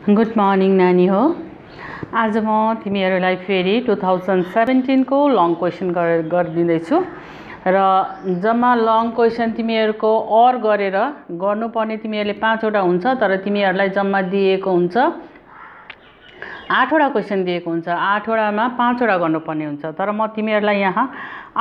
Good morning नानी हो। आज म तिमीहरूलाई फेरि 2017 को लङ क्वेसन गरिदिँदैछु र जम्मा लङ क्वेसन तिमीहरूको और गरेर गर्नुपर्ने तिमीहरूले 5 वटा हुन्छ, तर तिमीहरूलाई जम्मा दिएको हुन्छ 8 वटा क्वेसन दिएको हुन्छ। 8 वटामा 5 वटा गर्नुपर्ने हुन्छ, तर म तिमीहरूलाई यहाँ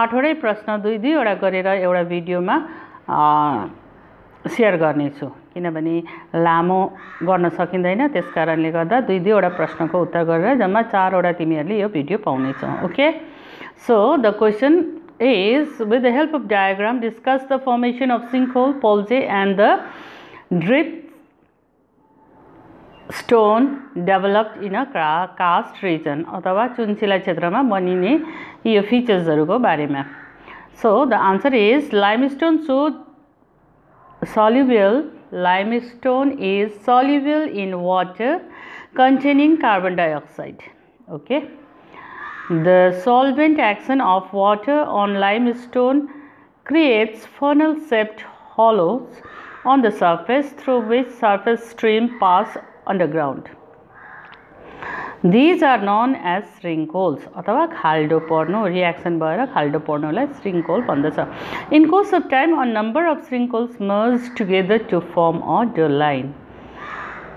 8 वटै प्रश्न 2-2 वटा गरेर एउटा भिडियोमा शेयर गर्नेछु, किनभने लामो गर्न सकिँदैन। त्यसकारणले गर्दा 2-2 वटा प्रश्नको उत्तर गरेर जम्मा 4 वटा तिमीहरूले यो भिडियो पाउनेछौ। Okay, so the question is with the help of diagram discuss the formation of sinkhole, polje and the dripstone developed in a karst region, अथवा चुनचिला क्षेत्रमा बनिने यो फिचर्सहरूको बारेमा। So the answer is limestone limestone is soluble in water containing carbon dioxide. Okay, the solvent action of water on limestone creates funnel shaped hollows on the surface through which surface stream pass underground. These are known as wrinkles अथवा खाल्डो पर्नु, reaction भएर खाल्डो पर्नुलाई wrinkle भन्दछ। In course of time, a number of wrinkles merge together to form a doline.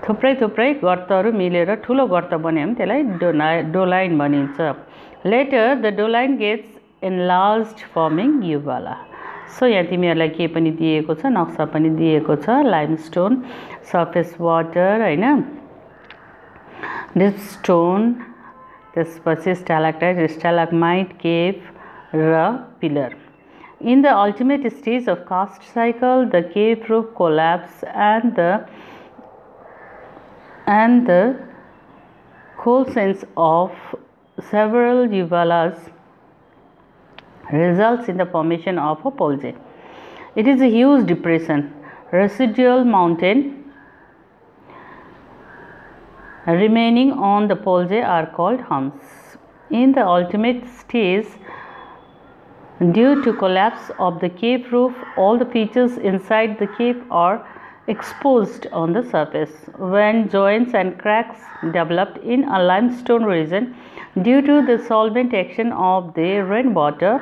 थुप्रै गर्तहरू मिलेर ठुलो गर्त बन्यो भने त्यसलाई डोलाइन भनिन्छ। Later, the doline gets enlarged forming uvula. सो यहाँ तिमीहरूलाई के पनि दिएको छ, नक्सा पनि दिएको छ, लाइमस्टोन, सर्फेस वाटर हैन, ड्रिप स्टोन, त्यसपछि स्टालाक्टाइट, स्टालाग्माइट, केव र pillar. In the ultimate stage of cast cycle, the cave roof collapse and the coalescence of several uvulas results in the formation of a polge. It is a huge depression. Residual mountain remaining on the polge are called humps. In the ultimate stage, due to collapse of the cave roof, all the features inside the cave are exposed on the surface. When joints and cracks developed in a limestone region due to the solvent action of the rainwater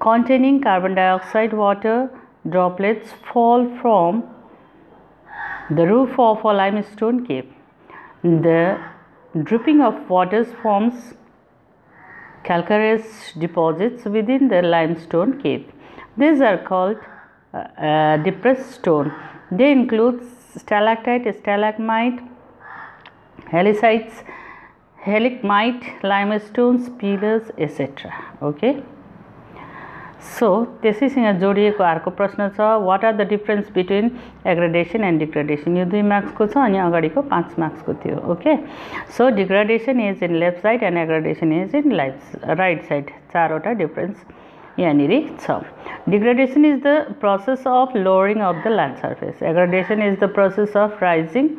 containing carbon dioxide, water droplets fall from the roof of a limestone cave. The dripping of water forms calcareous deposits within the limestone cave. These are called depressed stone. They include stalactite, stalagmite, halicites, helicmite, limestones, pillars, etc. Okay. So त्यसैसँग जोडिएको अर्को प्रश्न छ, what are the difference between aggradation and degradation. यो 2 मार्क्सको छ अनि अगाडिको 5 मार्क्सको थियो। Okay, so degradation is in left side and aggradation is in right side. 4 वटा डिफरेन्स यहाँनिर छ। Degradation is the process of lowering of the land surface, aggradation is the process of raising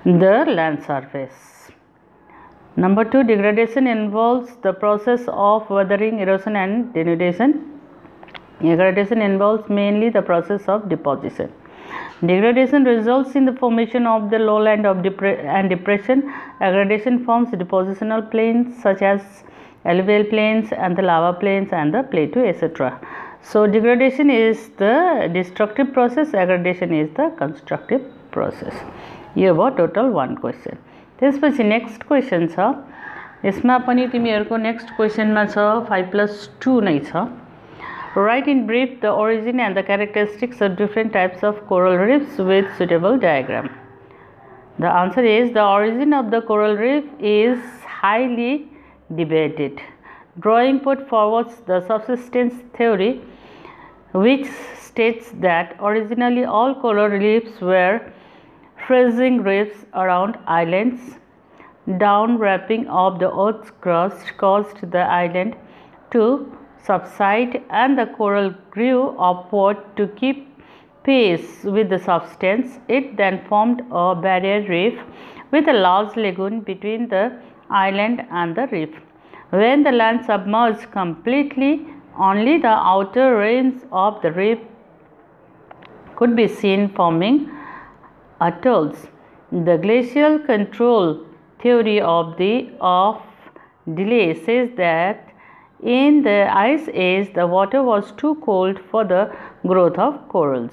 the land surface. Number 2, degradation involves the process of weathering, erosion and denudation. Degradation involves mainly the process of deposition. Degradation results in the formation of the lowland and depression. Aggradation forms depositional plains such as alluvial plains and the lava plains and the plateau, etc. So degradation is the destructive process, aggradation is the constructive process. यो भयो total 1 question. त्यसपछि next question छ, यसमा पनि तिमीहरूको next क्वेसनमा छ 5+2 नै छ। Write in brief the origin and the characteristics of different types of coral reefs with suitable diagram. The answer is the origin of the coral reef is highly debated. Drawing put forwards the subsistence theory, which states that originally all coral reefs were freezing reefs around islands. Down wrapping of the earth's crust caused the island to subside and the coral grew upward to keep pace with the substance. It then formed a barrier reef with a large lagoon between the island and the reef. When the land submerged completely, only the outer rims of the reef could be seen forming atolls. The glacial control theory of delay says that in the ice age the water was too cold for the growth of corals.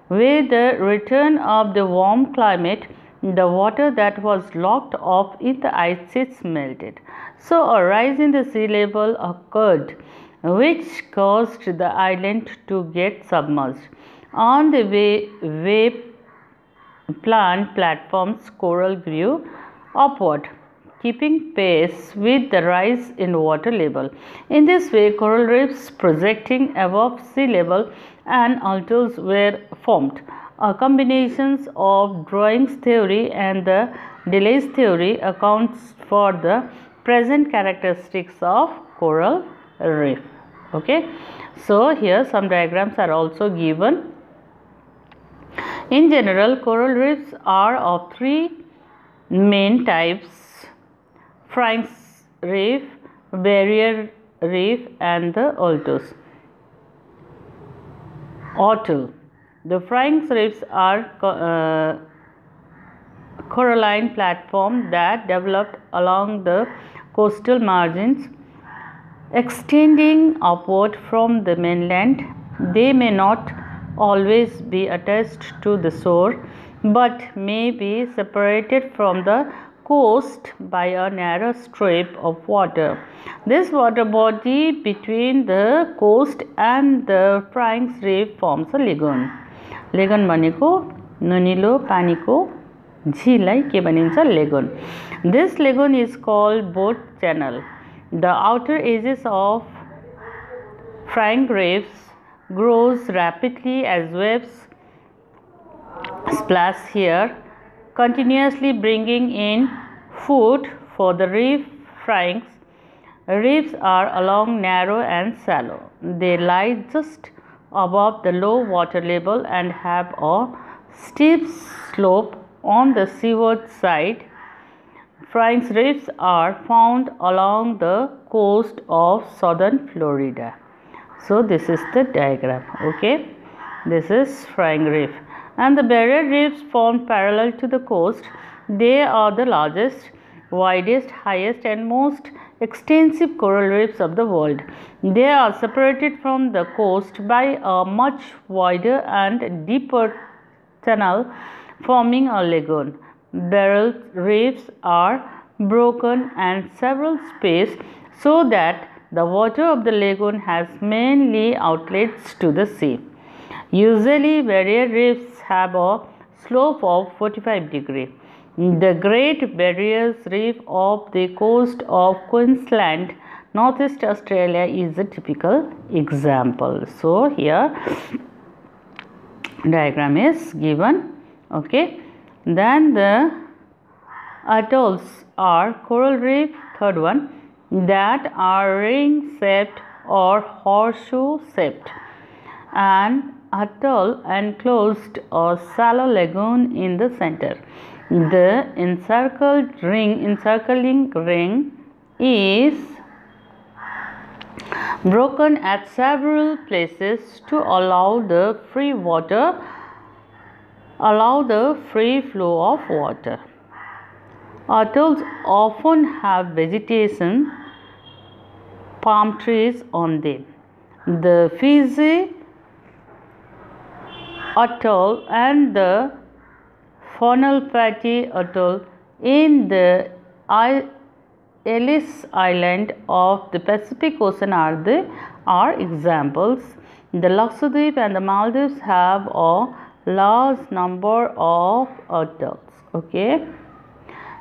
With the return of the warm climate, the water that was locked up in the ice sheets melted. So a rise in the sea level occurred, which caused the island to get submerged. On the way plant platforms, coral grew upward, keeping pace with the rise in water level. In this way, coral reefs projecting above sea level and atolls were formed. A combination of drawings theory and the delays theory accounts for the present characteristics of coral reef. Okay, so here some diagrams are also given. In general, coral reefs are of three main types: Frank's reef, barrier reef, and the atoll. The Frank's reefs are coralline platforms that developed along the coastal margins, extending upward from the mainland. They may not always be attached to the shore, but may be separated from the coast by a narrow strip of water. This water body between the coast and the Frank's reef forms a lagoon. Lagoon भनेको नुनिलो पानीको झिललाई के भनिन्छ? lagoon. This lagoon is called boat channel. The outer edges of Frank reefs grows rapidly as waves splash here, continuously bringing in food for the reef. Frank's reefs are long, narrow and shallow. They lie just above the low water level and have a steep slope on the seaward side. Frank's reefs are found along the coast of southern Florida. So this is the diagram. Okay, this is Frank reef, and the barrier reefs formed parallel to the coast. They are the largest, widest, highest and most extensive coral reefs of the world. They are separated from the coast by a much wider and deeper channel, forming a lagoon. Barrier reefs are broken and several spaced so that the water of the lagoon has mainly outlets to the sea. Usually, barrier reefs have a slope of 45 degrees. The Great Barrier Reef of the coast of Queensland, Northeast Australia is a typical example. So, here diagram is given. Okay. Then the atolls are coral reef, third one, that are ring shaped or horseshoe shaped. An atoll enclosed a shallow lagoon in the center. The encircling ring is broken at several places to allow the free flow of water. Atolls often have vegetation, palm trees on them. The Fiji atoll and the Funafuti atoll in the Ellis Island of the Pacific Ocean are examples. The Lakshadweep and the Maldives have a large number of atolls. Okay.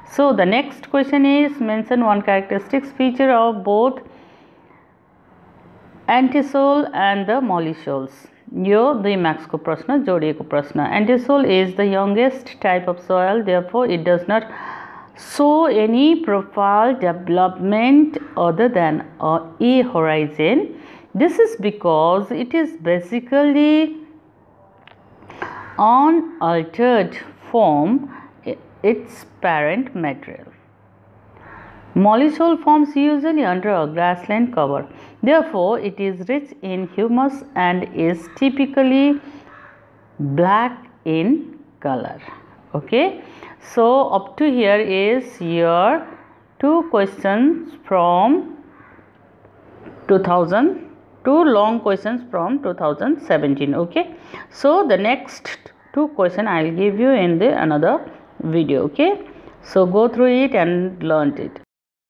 So the next question is, mention one characteristic feature of both antisol and the mollishoals. Yo 2 marks को प्रश्न जोडिएको प्रश्न. Antisol is the youngest type of soil, therefore it does not show any profile development other than a horizon. This is because it is basically unaltered from its parent material. Mollishoal forms usually under a grassland cover. Therefore, it is rich in humus and is typically black in color. Okay. So up to here is your 2 questions from 2000, 2 long questions from 2017. Okay, so the next 2 question I will give you in the another video. Okay, so go through it and learn it.